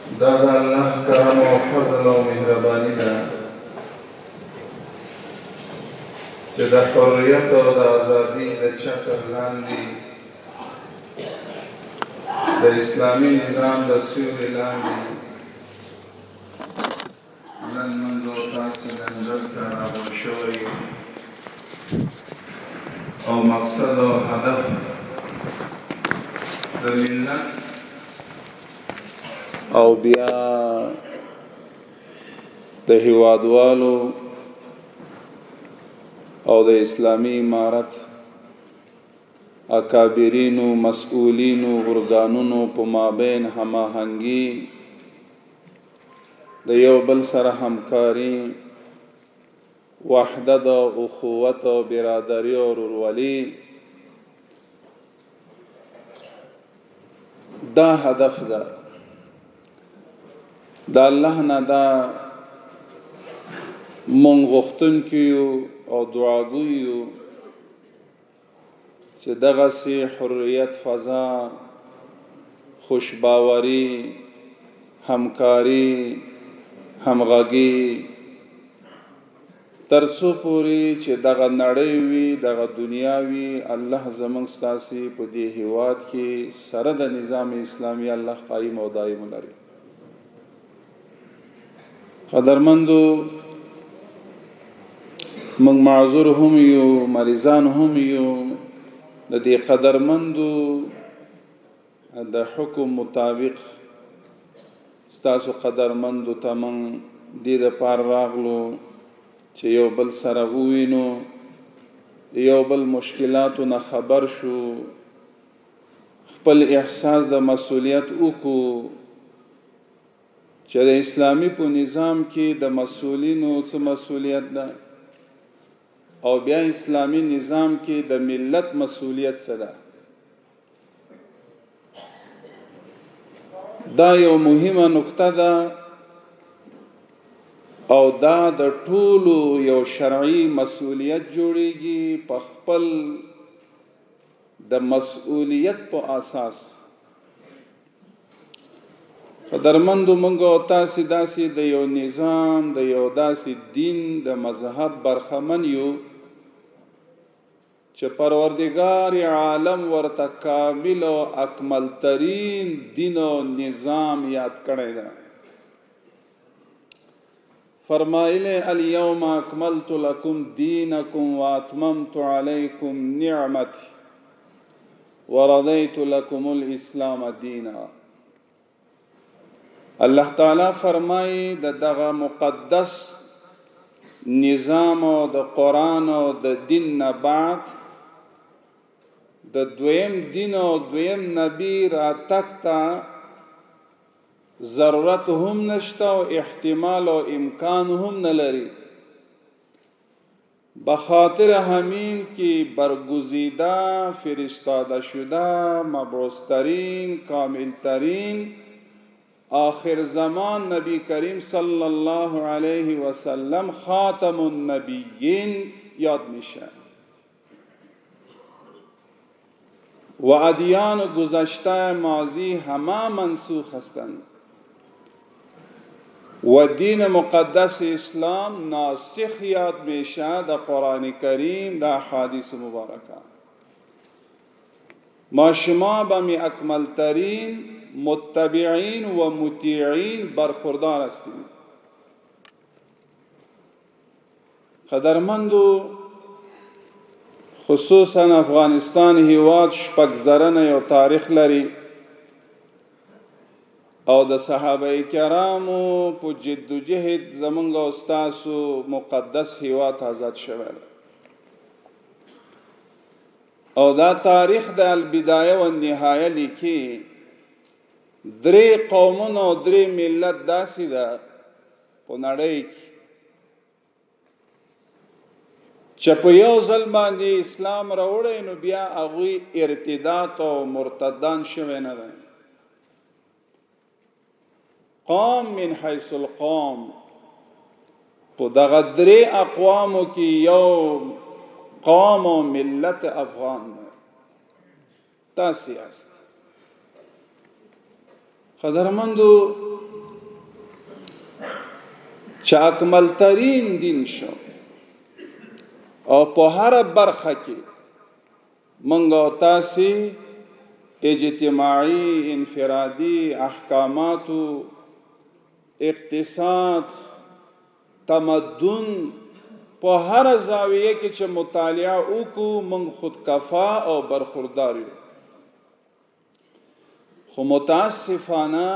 دا د الله کرم او فضل او مهرباني ده چې د حریت او د ازادۍ د چتر لاندې د اسلامي نظام د سیوري لاندې نن موږ او تاسې نن دلته راغونډ شوي او مقصد او هدف د ملت او بیا د هیوادوالو او د اسلامی امارت اکابرینو مسئولینو ارګانونو په مابین هماهنګي د یو بل سره همکاري وحدت او اخوت او برادری او ورورولي دا هدف ده د الله نه دا مونږ غوښتونکي یو او دعاګوي یو چې دغسې حریت فضا خوشباوري همکاري همغږي تر څو پورې چې دغه نړۍ وي دغه دنیا وي الله زموږ ستاسې په دې هیواد کې سره د نظام اسلامي الله قایم او دایم لري. قدرمندو موږ معذور هم یو مریضان هم یو د دې قدرمندو د حکم مطابق ستاسو قدرمندو ته موږ دې دپاره راغلو چې یو بل سره ووینو د یو بل مشکلاتو نه خبر شو خپل احساس د مسؤلیت وکړو چې د اسلامی په نظام کې د مسؤلینو څه مسؤلیت ده او بیا اسلامی نظام کې د ملت مسؤلیت څه ده. دا یو مهمه نقطه ده او دا د ټولو یو شرعي مسؤلیت جوړیږي په خپل د مسؤلیت په اساس. قدرمندو موږ او تاسې داسې د یو نظام د یو داسې دین د مذهب برخمن یو چې پروردگار عالم ورته کامل او اکمل ترین دین او نظام یاد کړی ده. فرمایله الیوم اکملت لکم دینکم واتممت علیکم نعمتی ورضیت لکم الاسلام دینا. الله تعالی فرمایي د دغه مقدس نظام او د قرآن او د دین نه بعد د دویم دین او دویم نبی راتګ ته ضرورت هم نشته او احتمال او امکان هم نه لري. بخاطر همین که برگزیده فرستاده شده مبعوث ترین کامل ترین آخر زمان نبی کریم صلی الله علیه و سلم خاتم النبیین یاد میشه و ادیان گذشته ماضی همه منسوخ هستند و دین مقدس اسلام ناسخ یاد میشه در قرآن کریم در احادیث مبارکه. ما شما به می اکمل ترین متبعین و مطیعین برخوردار هستید. قدرمندو خصوصا افغانستان هیواد شپږ زرنه یو تاریخ لري او د صحابه کرامو په جد و جهد زمونږ او ستاسو مقدس هیواد آزاد شوی او دا تاریخ د البدایه و النهایه لیکي. درې قومونه او درې ملت داسې ده په نړۍ کې چې په یو ځل باندې اسلام راوړی نو بیا هغوی ارتداد او مرتدان شوی نه دی. قوم من حیث القوم په دغه درې اقوامو کې یو قوم او ملت افغان دی. تاسې یاست. قدرمندو چې اکمل ترین دین شو او په هر برخه کې منګ او تاسو اجتماعي انفرادي احکامات اقتصاد تمدن په هر زاویه کې چې مطالعه وکړو من خود کفا او برخوردار یو خو متاسفانه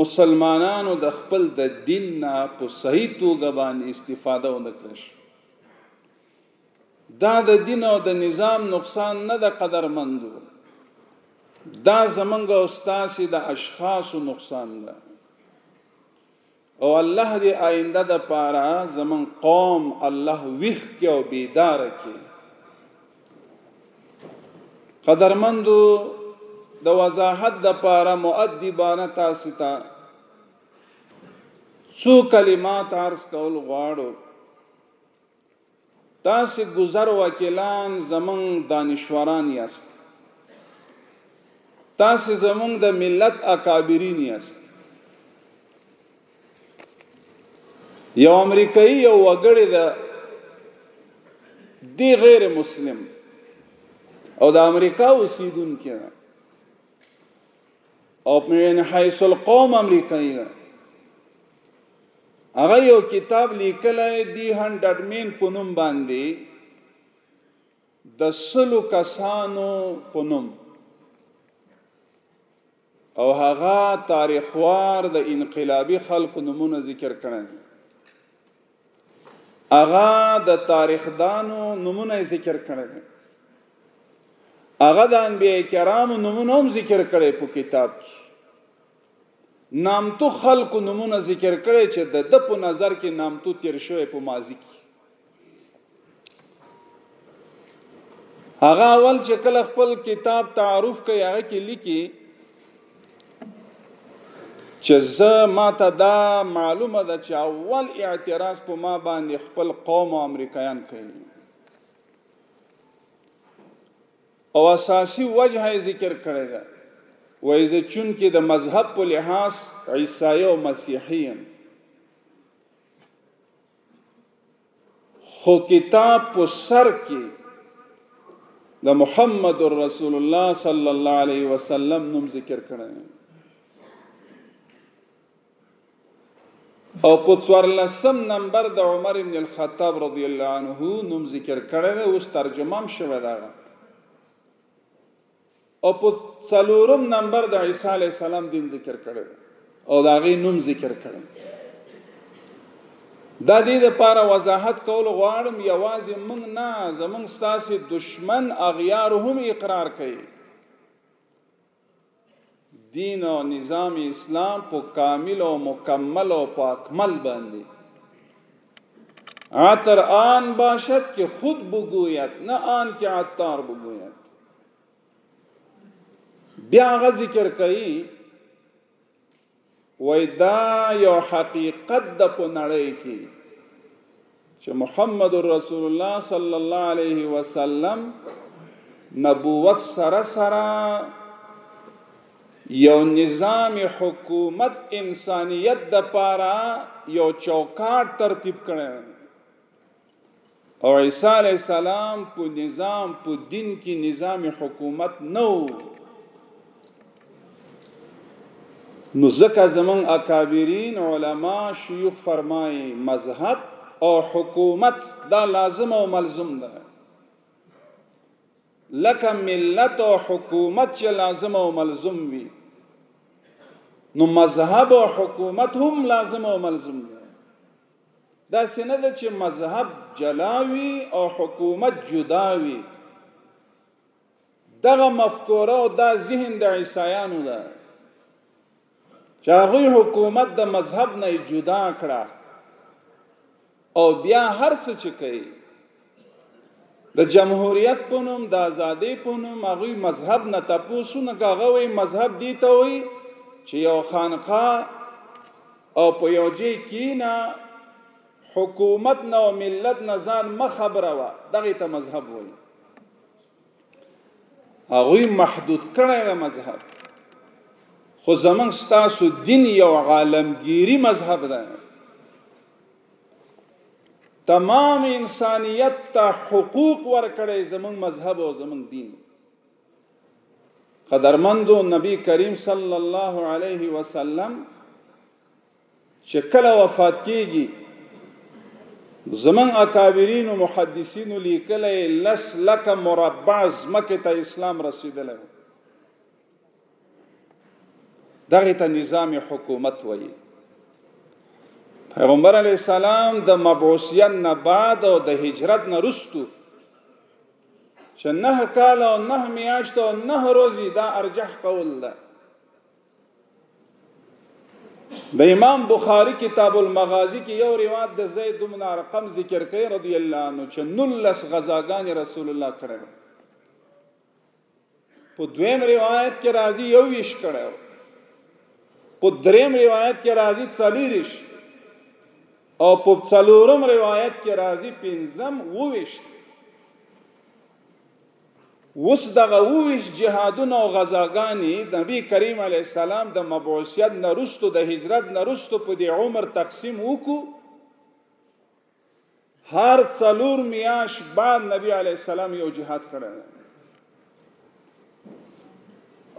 مسلمانانو د خپل د دین نه په صحیح توګه باندې استفاده ونه کړي دا د دین او د نظام نقصان نه د قدرمندو دا زمونږ او ستاسو د اشخاصو نقصان ده او الله دې آینده د پاره زمون قوم الله ویخ کې او بیدار کې قدرمندو د وضاحت د پاره مؤدبانه تاسو ته څو کلمات عرض کول غواړو تاسو گذر وکیلان زمون دانشوران یاست تاسو زمون د ملت اکابرین یاست یو امریکایی یو وګړی دی غیر مسلم او د امریکا اوسیدونکی او من حیث القوم امریکایی هغه یو کتاب لیکلی دی 100 مین په نوم باندې د سلو کسانو په نوم او هغه تاریخوار د انقلابی خلق نمونه ذکر کړي هغه د تاریخدانو نمونه ذکر کړي هغه د انبیاء کرامو نمونه هم ذکر کړي په کتاب کې نامتو خلق نمونه ذکر کړي چې د په نظر کې نامتو تیر شوی په ماضی کې هغه اول چې کله خپل کتاب تعارف کوي هغه کې لیکي چې زه ماته دا معلومه ده چې اول اعتراض په ما باندې خپل قوم او امریکایان کوي او اساسی وجه ذکر کړی ده وایي زه چون کې د مذهب په لحاظ عیسائی او مسیحي یم خو کتاب په سر کې د محمد رسول الله صلی الله علیه وسلم نوم ذکر کړی او په 14 نمبر د عمر ابن الخطاب رضی الله عنه نوم ذکر کړی اوس ترجمه هم شوی دا او په 4 نمبر د عیسی علیه السلام دین ذکر کړی او دا غي نوم ذکر کړی دا دې لپاره وضاحت کول غواړم یوازې موږ نه زموږ ستاسو دشمن اغیار هم اقرار کوي دین و نظام اسلام په کامل و مکمل و په اکمل باندې عطر آن باشد که خود بگوید نه آن که عطار بگوید بیا غا ذکر کوي وای دا یو حقیقت د په نړۍ کې چې محمد رسول الله صلی الله علیه وسلم نبوت سره سره یو نظام حکومت انسانیت د پاره یو چوکاټ ترتیب کړي او عیسی علیه السلام په نظام په دین کې نظام حکومت نو نو ځکه زمون اکابرین علما شیوخ فرمایي مذهب او حکومت دا لازم او ملزم ده لکه ملت او حکومت چې لازم او ملزم وي نو مذهب او حکومت هم لازم او ملزم ده دا څنګه ده چې مذهب جلاوي او حکومت جداوي دغه مفکوره او دا ذهن د عیسایانو ده چې هغه حکومت د مذهب نه جدا کړه او بیا هر څه چې کوي د جمهوریت په نوم د ازادۍ په نوم هغه مذهب نه تاسو نه غوي مذهب دی ته وي چې یو خانقاه او په یو ځای کې نه حکومت نه او ملت نه ځان مخبره وا دغه ته مذهب وایي هغه محدود کړی مذهب خو زمونږ ستاسو دین یو عالمگیری مذهب ده، تمام انسانیت ته حقوق ورکړی زمونږ مذهب او زمونږ دین. قدرمندو نبی کریم صلی الله علیه وسلم چې کله وفات کیږي، زمون اکابرین و محدثین لیکلی 10 لک مربع ځمکې ته اسلام رسیدلی، دغه ته نظام حکومت وایي. پیغمبر علیه السلام د مبعوثیت نه بعد او د هجرت نه وروستو چې 9 کال او 9 میاشت او 9 ورځې، دا ارجح قول ده. د امام بخاری کتاب المغازی کې یو روایت د زید بن ارقم ذکر کوي رضی الله عنه چې 19 غزاګانې رسول الله کړی. په دویم روایت کې راځي 21 کړی، په دریم روایت کې راځي 40 او په څلورم روایت کې راځي 25. اوس دغه 22 جهادونه او غزاګانې نبی کریم علیه السلام د مبعوثیت نه وروستو د هجرت نه وروستو په دې عمر تقسیم وکړو. هر 4 میاشت بعد نبی علیه السلام یو جهاد کړی،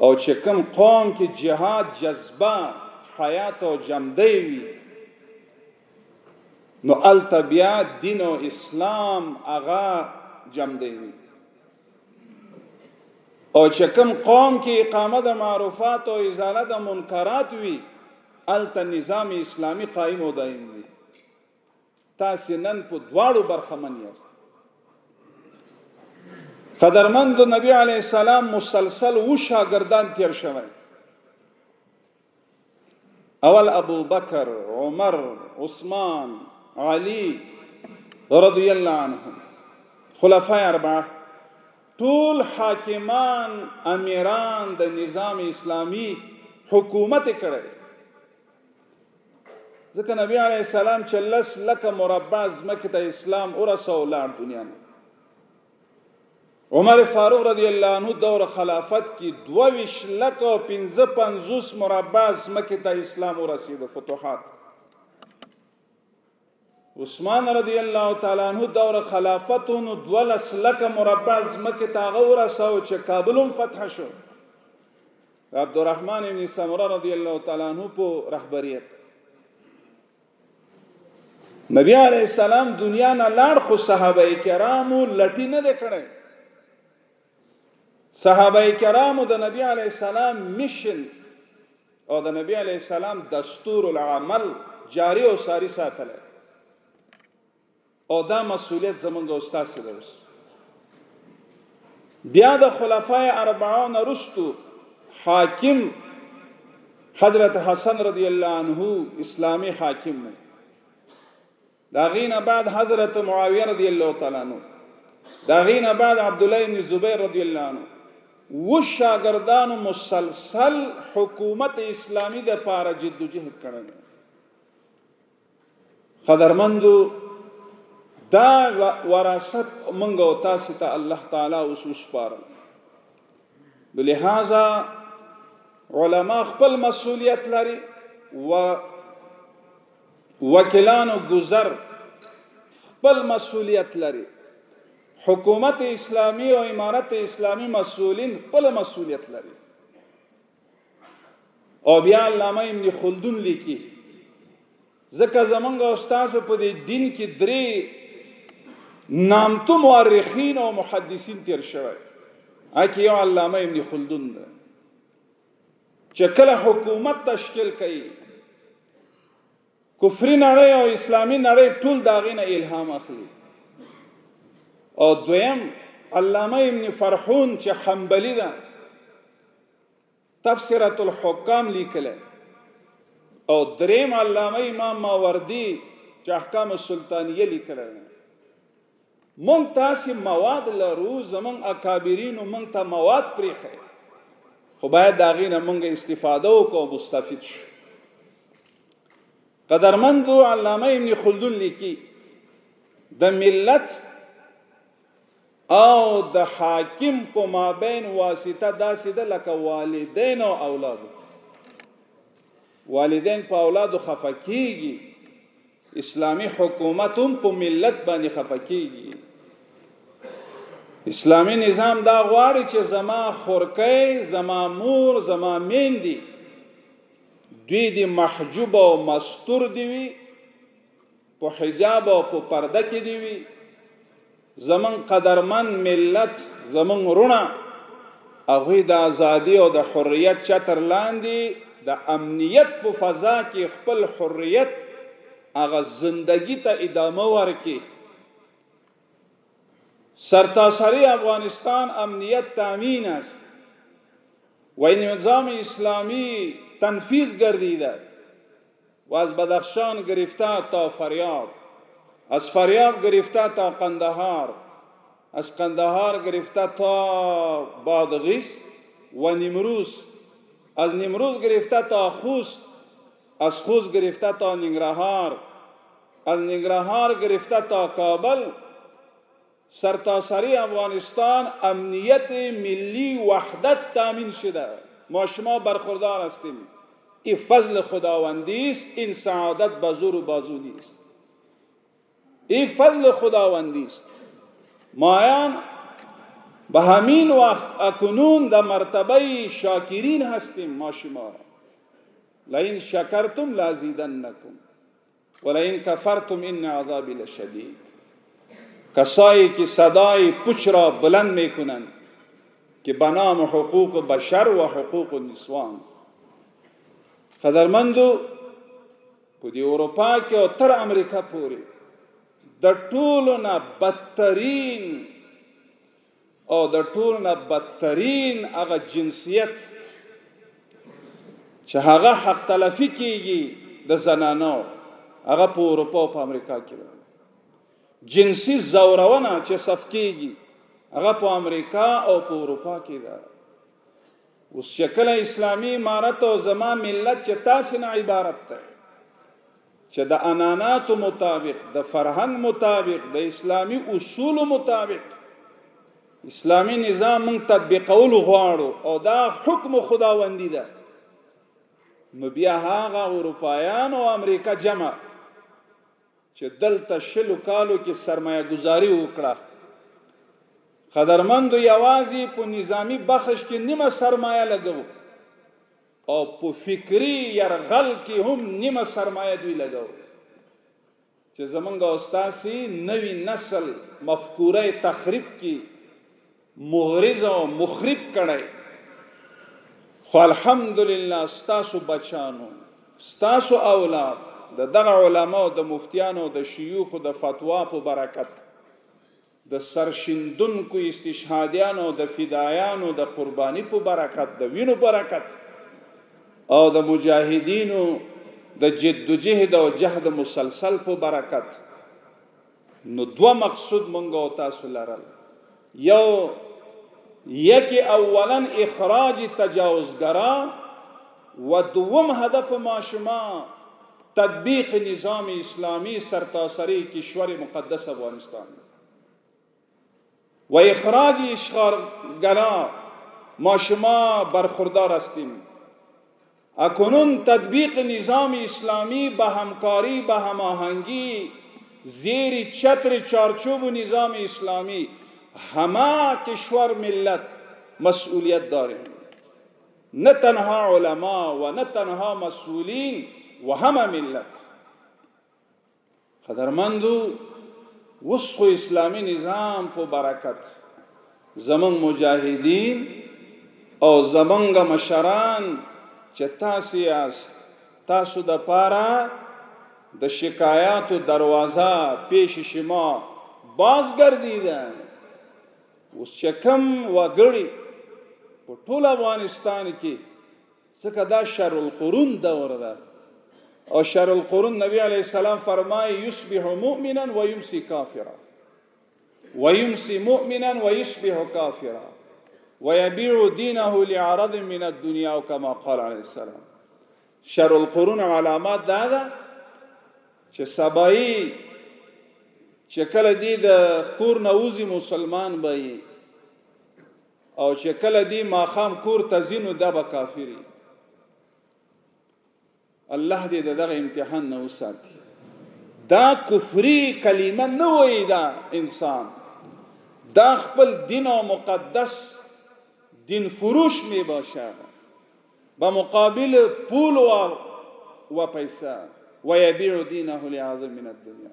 او چې کوم قوم کې جهاد جذبه حیات او جمدی وي، نو الته بیا دین او اسلام هغه جمدی وي. او چې کوم قوم کې اقامه د معروفات او ازاله د منکرات وي، الته نظام اسلامی قائم او دائم وي. تاسې نن په دواړو برخمن یاست. قدرمند نبی علیه السلام مسلسل شاګردان تیر شوی. اول ابو بکر، عمر، عثمان، علی رضی الله عنهم، خلفای اربعه، ټول حاکمان امیران د نظام اسلامی حکومت کړی. ځکه نبی علیه السلام 40 لک مربع ځمکې ته اسلام ورسو لاړ دنیا نه. عمر فاروق رضی الله عنه دور خلافت کې 22 لک او 55 مربع ځمکې ته اسلام ورسید فتوحات. عثمان رضی الله تعالی عنہ دور خلافت نو 12 لک مربع ځمکې ته هغه ورسو چې کابل هم فتح شو. عبدالرحمن ابن سمره رضی الله تعالی عنہ په رهبریت نبی علیہ السلام دنیا نه لاړ، خو صحابه کرامو لټی نه کړي. صحابه کرامو د نبی علیہ السلام میشن او د نبی علیہ السلام دستور العمل جاری او ساری ساتل، او دا مسئولیت زمونږ او ستاسو ده. بیا د خلفای اربعه نه وروستو حاکم حضرت حسن رضی الله عنه اسلامی حاکم و. دا غینه بعد حضرت معاویه رضی الله تعالی عنہ، دا غینه بعد عبدالله بن زبیر رضی الله عنه. و شاگردانو مسلسل حکومت اسلامی د پاره جدوجہد کړل. قدرمندو دا وراثت منګ او تاسو ته الله تعالی اوس وسپارل. لہذا علما خپل مسئولیت لري و وکیلانو گذر خپل مسئولیت لري. حکومت اسلامی او امارت اسلامی مسئولین خپل مسئولیت لري. او بیا علامه ابن خلدون لیکي ځکه زمونږ استاد په دې دین کې 3 نامتو مورخین او محدثین تیر شوی. اکی یو علامه ابن خلدون ده چې کله حکومت تشکیل کوي، کفری نړۍ او اسلامی نړۍ ټول داغې نه الهام اخلي. او دویم علامه ابن فرحون چې حنبلی ده، تفسیرۃ الحکام لیکله. او دریم علامه امام ماوردی چې احکام السلطانیه لیکله. مونږ تاسې مواد لرو، زمونږ اکابرینو مونږ ته مواد پرېښی، خو باید د هغې نه مونږ استفاده وکړو او مستفید شو. قدرمندو علامه ابن خلدون لیکي د ملت او د حاکم په مابین واسطه داسې ده لکه والدین او اولاد. والدین په اولادو خفه کیږي، اسلامی حکومت هم په ملت باندې خفه کیږي. اسلامی نظام دا غواړي چې زما خورکۍ، زما مور، زما میندې دوی د محجوب او مستور دی وي، په حجاب او په پرده کې دی وي. زمون قدرمن ملت، زمون رونه هغوی د ازادي او د حریت چتر لاندې د امنیت په فضا کې خپل حریت هغه زندگی ته ادامه ورکړي. سرتاسری افغانستان امنیت تامین است و این نظام اسلامی تنفیذ گردیده و از بدخشان گرفته تا فریاب، از فریاب گرفته تا قندهار، از قندهار گرفته تا بادغیس و نیمروز، از نیمروز گرفته تا خوست، از خوست گرفته تا ننگرهار، از ننگرهار گرفته تا کابل. سرتاسری افغانستان امنیت ملی وحدت تامین شده. ما شما برخوردار هستیم. این فضل خداوندی است، این سعادت به زور و بازو نیست. این فضل خداوندی است. مایان به همین وقت اکنون در مرتبه شاکرین هستیم. ما شما لئن شکرتم لازیدنکم ولئن کفرتم ان عذابی لشدید. کسایی که صدای پوچ را بلند میکنند که به نام حقوق بشر و حقوق نسوان. قدرمندو په دې اروپا کې او تر امریکا پورې د ټولو نه بدترین او د ټولو نه بدترین هغه جنسیت چې هغه حق تلفي کیږي د زنانو، هغه په اروپا او په امریکا کې ده. جنسي زورونه چې صف کیږي هغه په امریکا او په اروپا کې ده. اوس شکل اسلامی امارت او زما ملت چې تاسو نه عبارت ده چې د اناناتو مطابق، د فرهنګ مطابق، د اسلامی اصول مطابق اسلامی نظام موږ تطبیقول غواړو او دا حکم خداوندی ده. نو بیا هغه اروپایان او امریکا جمع چې دلته شلو کالو کې سرمایه گذاری وکړه، قدرمندو یوازې په نظامی بخش کې نیمه سرمایه لګو او په فکری یرغل کې هم نیمه سرمایه دوی لګو چې زمونږ استاسي نوی نسل مفکوره تخریب کی مغرض او مخرب کړي. خو الحمدلله ستاسو بچانو، ستاسو اولاد د دغه علماو، د مفتیانو، د شيوخو د فتوا په برکت، د سرشندونکو استشهادیانو، د فدایانو د قربانی په برکت، د وینو برکت او د مجاهدینو د جد و جهد او جهد مسلسل په برکت، نو دوه مقصود مونږ او تاسو لرل. یکی اولا اخراج تجاوزگرا و دوم هدف ما شما تطبیق نظام اسلامی سرتاسری کشور مقدس افغانستان و اخراج اشغالگرا ما شما برخوردار هستیم. اکنون تطبیق نظام اسلامی به همکاری، به هماهنگی زیر چتر چارچوب نظام اسلامی همه کشور ملت مسئولیت داریم، نه تنها علما و نه تنها مسئولین و همه ملت. قدرمندو وسخ اسلامی نظام په برکت زمون مجاهدین او زمونږ مشران چې تاسو یاست، تاسو د پاره د شکایاتو دروازه پیش شما باز گردیده. اوس چې کم وګړي په ټول افغانستان کې څنګه دا شر القرون دور ده او شر القرون نبی علیہ السلام فرمایي یصبح مؤمنا و یمسی کافرا و یمسی مؤمنا و یصبح کافرا و یبیع دینه لعرض من الدنیا كما قال علیہ السلام. شر القرون علامات دا ده چې سبایی چې کله دی د کور نووزی مسلمان بایی او چې کله دی ماخام کور تزینو دا به کافری. الله دې دغه امتحان نه وساتي. دا کفري کلمه نه وایي دا انسان، دا خپل دین او مقدس دین فروش می باشه با مقابل پول و پیسه و یبیع دینه لعظم من الدنیا.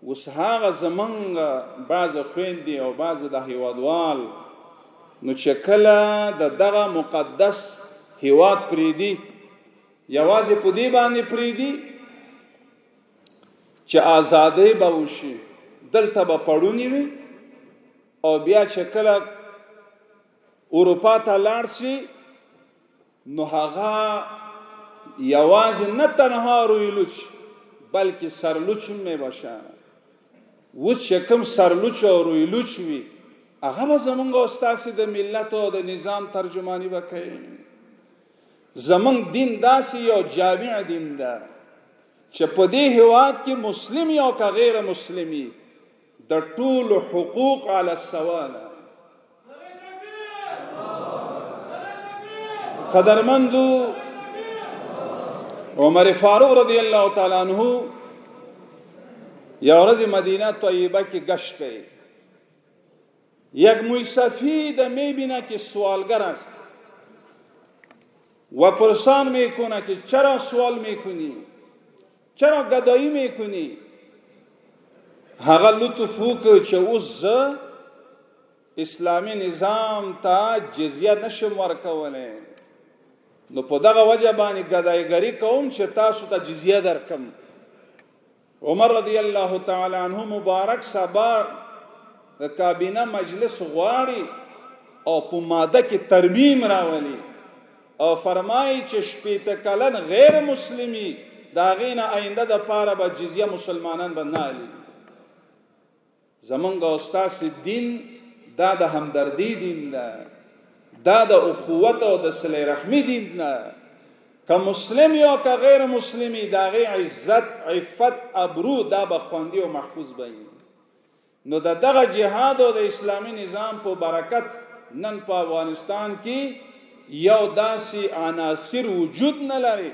اوس هغه زمونږ بعض خویندې او بعض د هیوادوال نو چې کله د دغه مقدس هیواد پریدي، یوازې په دې باندې پریدي چې آزادۍ به وشي، دلته به پړونی وي، او بیا چې کله اروپا ته لاړ شي نو هغه یوازې نه تنها رویلوچ بلکې سرلوچ می باشه. اوس چې کوم سرلوچ او رویلوچ وي هغه به زمونږ او ستاسې د ملت او د نظام ترجماني به کوي. زمونږ دین داسې یو جامع دین ده چې په دې هیواد کې مسلم یا که غیر مسلمي د ټولو حقوق علی السوا ده. قدرمندو عمر فاروق رضی الله تعالی عنہ یا ورځ مدینه طیبه کې گشت کوي. یک موسفی در میبینه که سوالگر است و پرسان میکنه که چرا سوال میکنی، چرا گدایی میکنی. هغه لطف وکړ چې اوس اسلامی نظام ته جزیه نشم ورکولی، نو په دغه وجه باندې ګدایګري کوم چې تاسو ته جزیه درکم. عمر رضی الله تعالی عنہ مبارک سبا د کابینه مجلس غواړي او په ماده کې ترمیم راولي او فرمایي چې شپېته کلن غیر مسلمي د هغې نه آینده دپاره به جزیه مسلمانان به نه اخلي. زمونږ او ستاسې دین دا د همدردي دین ده، دا د اخوت او د صلې رحمي دین ده. که مسلم یا که غیر مسلمي د هغې عزت عفت ابرو دا به خوندي او محفوظ به وي. نو د دغه جهاد او د اسلامي نظام په برکت نن په افغانستان کې یو داسې عناصر وجود نه لري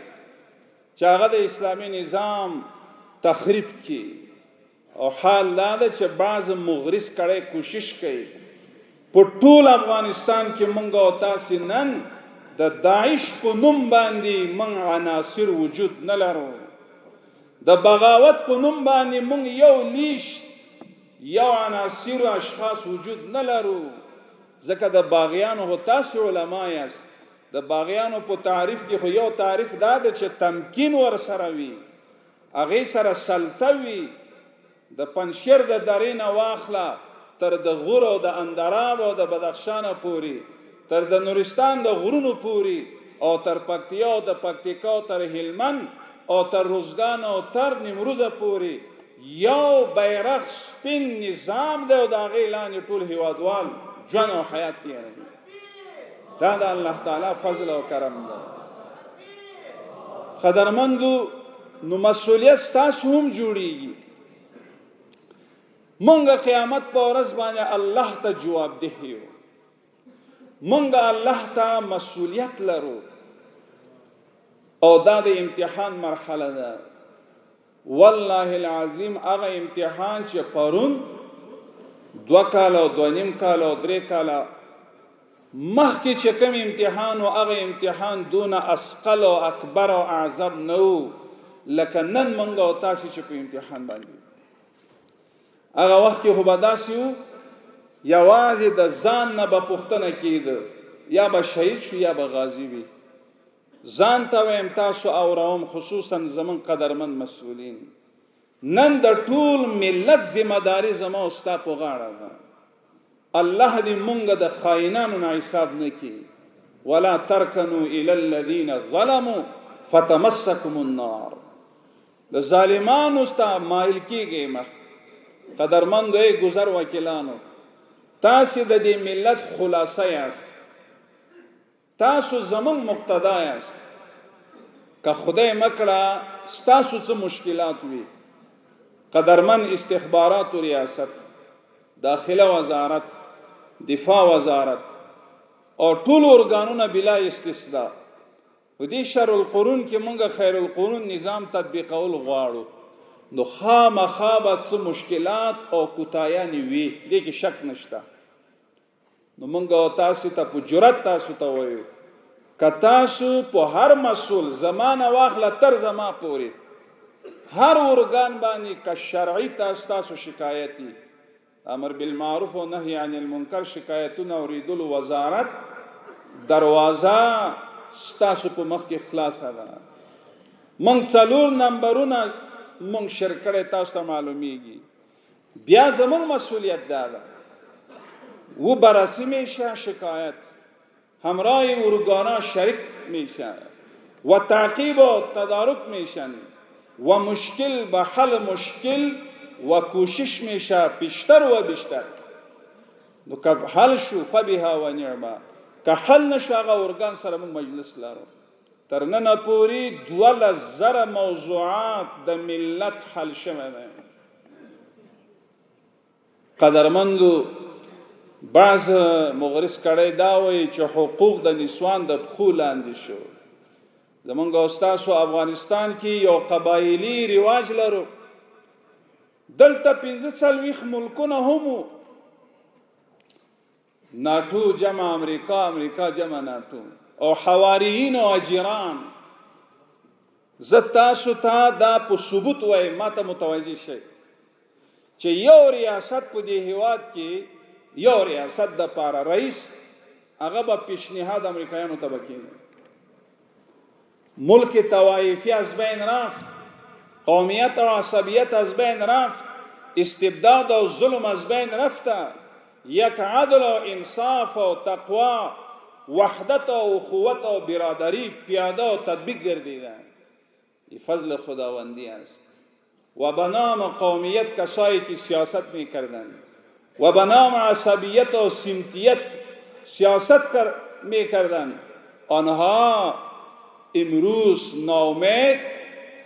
چې هغه د اسلامي نظام تخریب کړي. او حال دا ده چې بعض مغرض کړی کوشش کوي په ټول افغانستان کې مونږ او تاسې نن د داعش په نوم باندې مونږ عناصر وجود نه لرو. د بغاوت په نوم باندې مونږ یو لیش یو عناصر اشخاص وجود نه لرو. ځکه د باغیانو خو تاسې علما یاست، د باغیانو په تعریف کې خو یو تعریف دا ده چې تمکین ورسره وي، هغې سره سلطه وي. د پنشیر د درې نه واخله تر د غور او د اندراب او د بدخشانه پورې، تر د نورستان د غرونو پورې، او تر پکتیا او د پکتیکا او تر هلمند او تر روزګان او تر نیمروزه پورې یو بیرغ سپین نظام دی او د هغې لاندې ټول هیوادوال ژوند او حیات تېروي. دا د الله تعالی فضل او کرم ده. قدرمندو نو مسؤلیت ستاسو هم جوړیږي. مونږ قیامت په ورځ باندې الله ته جوابده یو، مونږ الله ته مسؤلیت لرو او دا د امتحان مرحله ده. والله العظیم هغه امتحان چې پرون 2 کاله او 2.5 کاله او 3 کاله مخکې چې کوم امتحان و هغه امتحان دون اسقل او اکبر او اعظم نه لکه نن مونږ او تاسې چې په امتحان باندې. هغه وخت کې خو به داسې وو یوازې د ځان نه به پوښتنه کېده، یا به شهید شو یا به غازی وي. ځان ته ویم تاسو اورم، خصوصا زمون قدرمند مسئولین، نن د ټول ملت ذمہ داری زما او ستا په غاړه ده. الله دې مونږ د خائنانو نه حساب نه کړي. ولا ترکنوا الی الذین ظلموا فتمسکم النار. د ظالمانو ستا مایل کېږئ مه. قدرمندو ای گذر وکیلانو، تاسې د دې ملت خلاصه یاست، تاسو زمون مقتدا یاست. که خدای مکړه ستاسو څه مشکلات وي، قدرمن استخبارات و ریاست، داخله وزارت، دفاع وزارت او ټول ارګانونه بلا استثناء په دې شر القرون کې مونږ خیر القرون نظام تطبیقول غواړو نو خامخا به څه مشکلات او کوتاهیانې وي دې کې شک نشته نو مونږ تاسو ته په جرأت تاسو ته وایو که تاسو په هر مسؤل زمانه واخله تر زما پورې هر ارګان باندې که شرعي تاسو شکایتي امر بالمعروف و نهي عن المنکر شکایتونه اوریدلو وزارت دروازه ستاسو په مخ کې خلاصه ده مونږ 4 نمبرونه مونږ شرکړې تاسو ته معلومیږي بیا زموږ مسئولیت ده و بررسی میشه شکایت همراه ارگانا شریک میشه و تعقیب و تدارک میشن و مشکل به حل مشکل و کوشش میشه بیشتر و بیشتر نو که حل شو فبها و نعمه که حل نشو هغه ارگان سره موږ مجلس لرو تر نن پورې 12,000 موضوعات د ملت حل شوه قدرمندو بعض مغرض کړي دا وایي چې حقوق د نسوان د پښو لاندې شو زمونږ استاسو افغانستان کې یو قبایلی رواج لرو دلته 45 ملکونه هم ناتو جمع امریکا جمع ناتو او حواریین او اجیران زه تاسو ته دا په ثبوت وایم ماته متوجه شئ چې یو ریاست په دې هیواد کې یو ریاست د پاره رئیس هغه به پیشنهاد امریکایانو ته وکړي ملک طوایفی از بین رفت قومیت و عصبیت از بین رفت استبداد و ظلم از بین رفته یک عدل و انصاف و تقوا وحدت و اخوت و برادری پیاده و تطبیق گردیده این فضل خداوندی است و به نام قومیت کسایی که سیاست می کردند و به نام عصبیت و سمتیت سیاست می کردند آنها امروز ناامید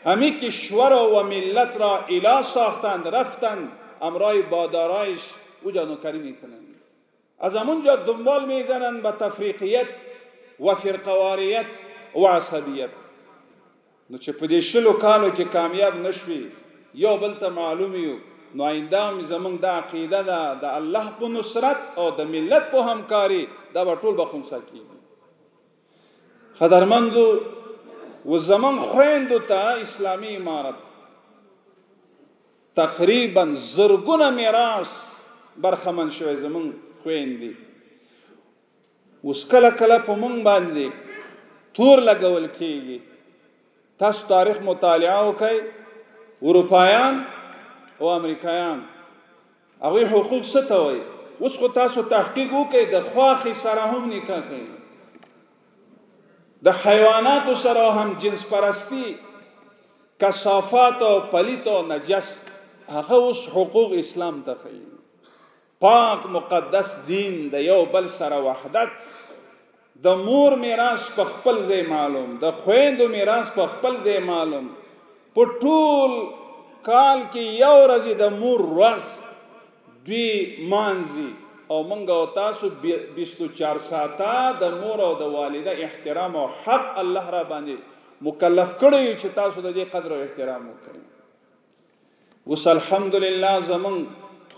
همی کشور و ملت را اله ساختند رفتند امرای بادارایش اوجا نوکری می کنند از همونجا دنبال می زنند به تفریقیت و فرقواریت و عصبیت نو چې په دې شلو کالو کې کامیاب نشوي یو بل ته معلوم یو نو آینده زمونږ دا عقیده ده د الله په نصرت او د ملت په همکاري دا به ټول به خنثی کېږي قدرمندو و زمونږ خویندو ته اسلامي امارت تقریبا زرګونه میراث برخمن شوی زمونږ خویندې اوس کله کله په مونږ باندې تور لګول کېږي تاسو تاریخ مطالعه وکړئ اروپایان او امریکایان هغوی حقوق څه ته وایي اوس خو تاسو تحقیق وکړئ د خواښې سره هم نکاح کوي د حیواناتو سره هم جنس پرستی کثافات او پلیت او نجس هغه اوس حقوق اسلام ته ښیي پاک مقدس دین د یو بل سره وحدت د مور میراث په خپل ځای معلوم د خویندو میراث په خپل ځای معلوم په ټول کال کې یو ورځ د مور ورځ دوی مانځي او موږ او تاسو 24 ساعته د مور او د والده احترام او حق الله را باندې مکلف کړی چې تاسو د دې قدر او احترام وکړئ اوس الحمدلله زمون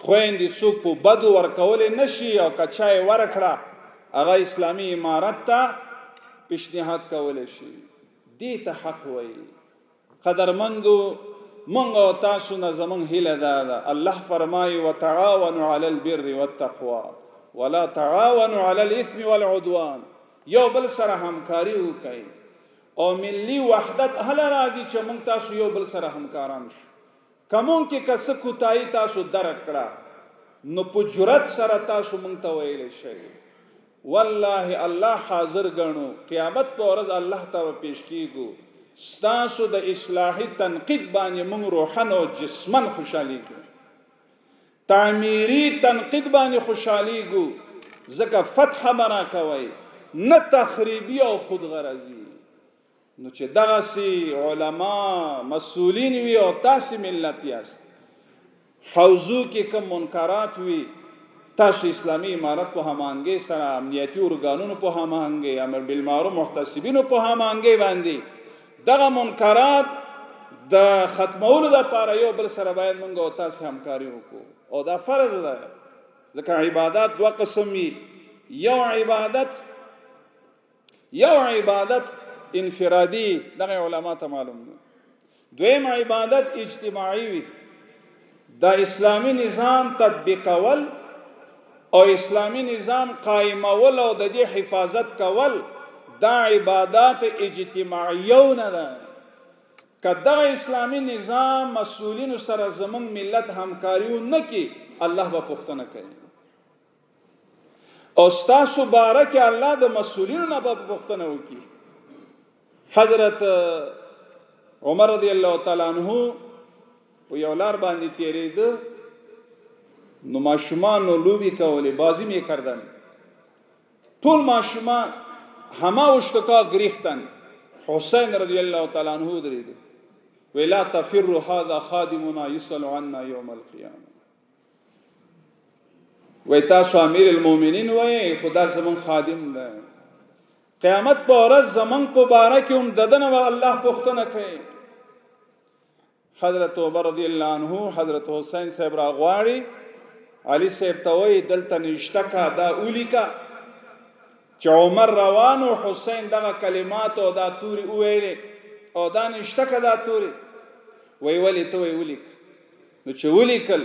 خويندې څوک په بدو ورکول نشي او کچای ورکړه هغه اسلامي امارت ته پیشنهاد کول شي دې ته حق وایي قدرمندو مونږ او تاسو نه زمون هیله ده الله فرمایي وتعاونوا على البر والتقوى ولا تعاونوا على الاثم والعدوان یو بل سره همکاري وکړئ او ملي وحدت هله راځي چې مونږ تاسو یو بل سره همکاران شو کومون کې کس کوتای تاسو درک کړه نو په جرأت سره تاسو مونږ ته ویل شي والله الله حاضر غنو قیامت په ورځ الله ته پیش کیږو ستاسو د اصلاحي تنقید باندې مونږ روحن او جسمن خوشاليږو تعمیری تنقید باندې خوشاليږو ځکه فتح مرا کوي نه تخریبی او خودغرضی نو چې دغه سي علما مسؤلین وي او تاسو ملت یاست حوزو کې کوم منکرات وي تاسو اسلامی امارت په هماهنګۍ سره امنیتي ارګانونو په هماهنګۍ امر بالمعروف محتسبینو په هماهنګۍ باندې دغه منکرات د ختمولو لپاره یو بل سره باید موږ او تاسو همکاري وکړو او دا فرض ده ځکه عبادت دوه قسم وي یو عبادت انفرادي دغه علما ته معلوم دي دویم عبادت اجتماعي وي د اسلامی نظام تطبیقول او اسلامی نظام قائمول او د دې حفاظت کول دا عبادت اجتماعیو نه ده کدا اسلامی نظام مسؤلین سره زمون ملت همکاریو نه کی الله به پښتنه کوي او تاسو بارک الله د مسؤلین نه به پښتنه وکي حضرت عمر رضی الله تعالی عنہ په یو لار باندې تیرېده نو ماشومان لوبي کولې بازی می کردن ټول ماشومان همه وشتکا گریختن حسین رضی الله تعالی عنہ درید ولا تفر هذا خادمنا يسأل عنا يوم القيامه وای تاسو امیر المؤمنین وای خدا زمون خادم ده قیامت په ورځ زمون په باره کې هم ددنه الله پښتنه کوي حضرت عمر رضی الله عنه حضرت حسین صاحب راغواړي علی صاحب ته وای دلته نشته کا دا اولیکا چې عمر روان او حسین دغه کلمات او دا توري ویل او دا نشته کا دا توري وی ولی ته وی ولیک نو چې ولیکل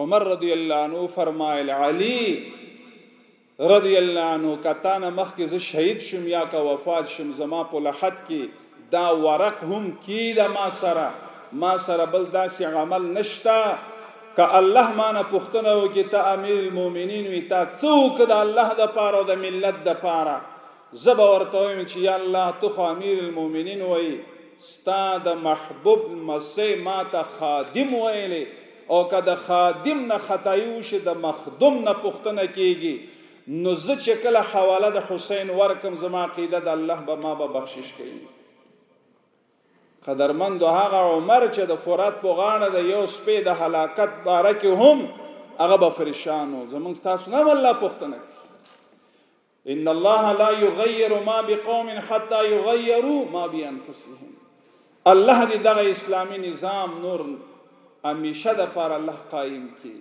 عمر رضی الله عنه فرمایل علی رضی الله عنه کتانه مخکې ز شهید شم یا کا وفات شم زما په لحد کې دا ورق هم کی دا ما سره بل داسې عمل نشتا که الله مانه پښتنه وکي ته امیر المؤمنین وي تا څوک د الله د پاره او د ملت د پاره زبا ورته وایم چې یا الله تو خو امیر المؤمنین وي ستا د محبوب مسیح ما ته خادم ویلی او که د خادم نه خطایی وشي د مخدوم نه پښتنه کیږي نو زه چې کله حواله د حسین ورکم زما عقیده د الله به ما به بخشش کوي قدرمند هغه عمر چې د فرات په غاړه د یو سپې د هلاکت باره کې هم هغه به پریشان و زمونږ ستاسو نه الله پوښتنه ان الله لا یغیر ما بقوم حتی یغیروا ما بانفسهم الله دې دغه اسلامی نظام نور همیشه د پر الله قائم کی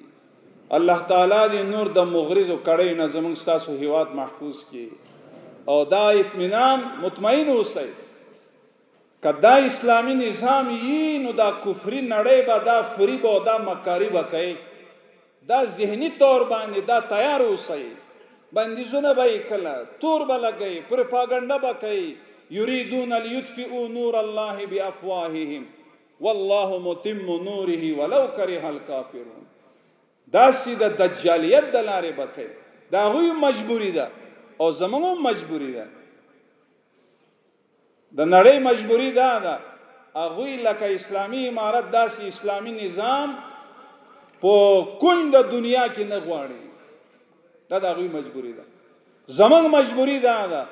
الله تعالی دې نور د مغرضو کړي نه زمونږ ستاسو هیواد محفوظ کی او دا اطمینان مطمئن اوسئ کدا اسلامی نظام یی نو دا کفری نړۍ به دا فریب او دا مکاری به کوي دا ذهنی طور باندې دا تیار اوسئ بندیزونه به کله تور به لګي پروپاګاندا به کوي یریدون لیطفئوا نور الله بافواههم والله متم نوره ولو كره الكافرون دا سیده دجالیت د لارې به کوي دا غوی مجبوری ده او زمونږ مجبوری ده د نړۍ مجبوری ده هغوی لکه اسلامی امارت داسې اسلامی نظام په کون د دنیا کې نه غواړي دا د هغوی مجبوری ده زمونږ مجبوری ده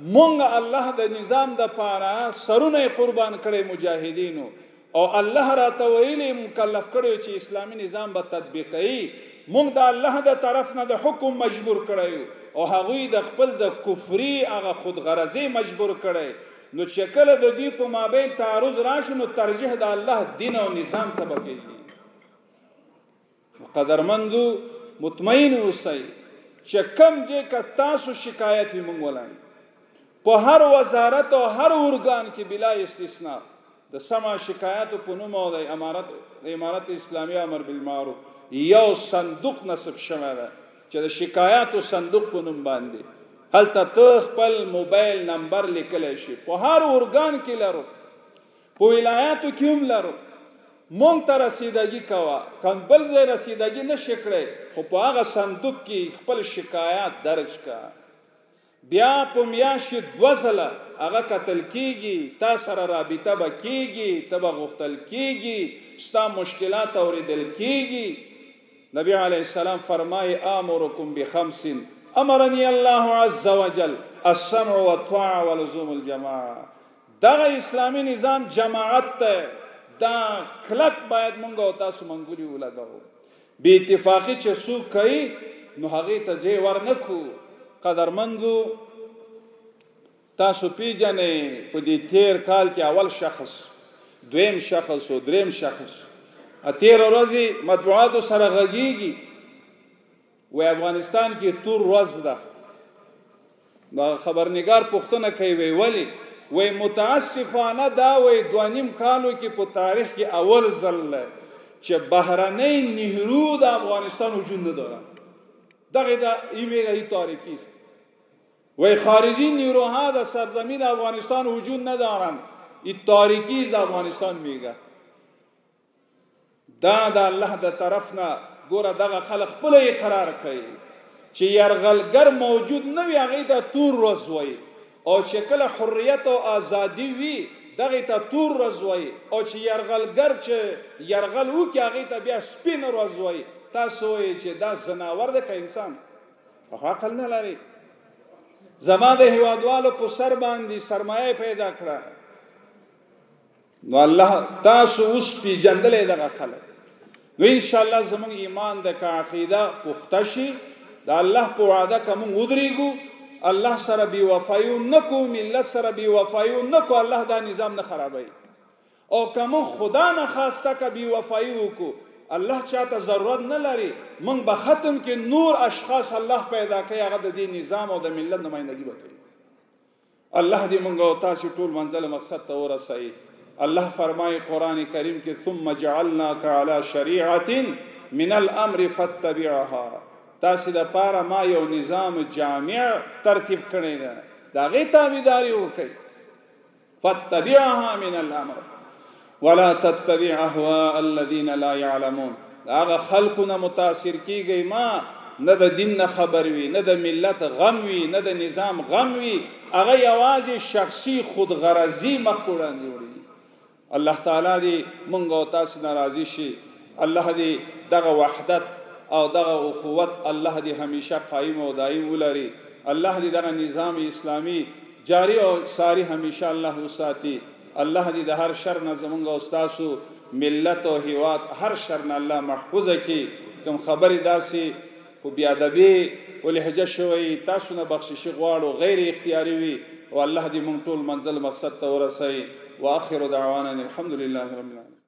مونږ الله د نظام د پاره سرونه قربان کړي مجاهدینو او الله راته ویلي مکلف کړي چې اسلامی نظام به تطبیق کوي مونږ د الله د طرف نه د حکم مجبور کړي او هغوی د خپل د کفري هغه خودغرضي مجبور کړي نو چې کله د دې په مابین تعارض راشي نو ترجیح د الله دین او نظام ته بکیږي قدرمندو مطمئن اوسئ چې کم دې که تاسو شکایت وي مونږ ولای په هر وزارت او هر ارګان کې بلا استثناء د سما شکایت په نوم او د امارت اسلامی امر بالمعروف یو صندوق نصب شوی ده چې د شکایت صندوق په نوم باندې هلته ته خپل موبایل نمبر لیکلی شي په هر ارګان کې لرو په ولایاتو کې هم لرو مونږ ته رسیدګي کوه کوم بل ځای رسیدګي نشي کړی خو په هغه صندوق کې خپل شکایات درج کا بیا په میاشت 2 ځله هغه کتل کیږي تا سره رابطه به کیږي ته به غوښتل کیږي ستا مشکلات اوریدل کیږي نبی علیه السلام فرمایي امرکم بخمس امرنی الله عز وجل السمع والطاعه ولزوم الجماعه دغه اسلامی نظام جماعت ته دا کلک باید مونږ او تاسو منګوري ولګاو به اتفاقی چې څوک کوي نو هغې ته ځای ورنکو. قدرمندو تاسو پیژنئ په دې تیر کال کې اول شخص، دویم شخص او دریم شخص تیر ورځې مطبوعاتو سره غږیږي وی افغانستان کې تور ورځ ده. خبرنګار پوښتنه کوي وی ولې؟ وی متاسفانه دا وی 2.5 کالو کې په تاریخ کې اول ځل چې بهرنی نهرو د افغانستان وجود ندارن. دغه دا ایمیل ای تاریکی است. وی خارجی نیروها در سرزمین افغانستان وجود ندارن. این تاریکی است در افغانستان میگه. دا د الله د طرف نه ګوره دغه خلق خپل اقرار کوي چې یرغلګر موجود نه وي هغې ته تور ورځ وایي، او چې کله حریت او ازادي وي دغې ته تور ورځ وایي، او چې یرغلګر چې یرغل وکړي هغې ته بیا سپین ورځ وایي. تاسو وایئ چې دا ځناور دی که انسان؟ خو عقل نه لري. زما د هیوادوالو په سر باندې سرمایه پیدا کړه. نو الله تاسو اوس پیژندلی دغه خلک. نو انشاءالله زمونږ ایمان د که عقیده پخته شي د الله په وعده که مونږ ودرېږو، الله سره بې وفایي نه کوو، ملت سره بې وفایي نه کوو، الله دا نظام نه خرابوي. او که مونږ خدا نه خواسته که بې وفایي وکړو، الله چاته ضرورت نه لري، مونږ به ختم کې نور اشخاص الله پیدا کوي هغه د دې نظام او د ملت نمایندګي به کوي. الله دې مونږ او تاسو ټول منزل مقصد ته ورسوي. الله فرمای قرآن کریم کې ثم جعلناک علی شریعة من الامر فاتبعها. تاسو د پاره ما یو نظام جامع ترتیب کړی دی، د هغې تابعداري وکړئ. فاتبعها من الامر ولا تتبع اهواء الذين لا يعلمون. هغه خلقو نه متاثر کیږئ ما، نه د دین نه خبر وي، نه د ملت غم وي، نه د نظام غم وي، هغه یوازې شخصي خودغرضي مخ په وړاندې وړي. الله تعالی دې مونږ او تاسو نه راضي شي. الله دې دغه وحدت او دغه اخوت الله دې همیشه قائم او دائم ولري. الله دې دغه نظام اسلامی جاری او ساری همیشه الله وساتي. الله دې د هر شر نه زمونږ او تاسو ملت او هیواد هر شر نه الله محفوظ کړي. کوم خبرې داسې په بې ادبي او لهجه شوی تاسو نه بخشش غواړو غیر اختیاري وي، او الله دې مونږ ټول منزل مقصد ته ورسوي. واخر دعوانا الحمد لله رب العالمين.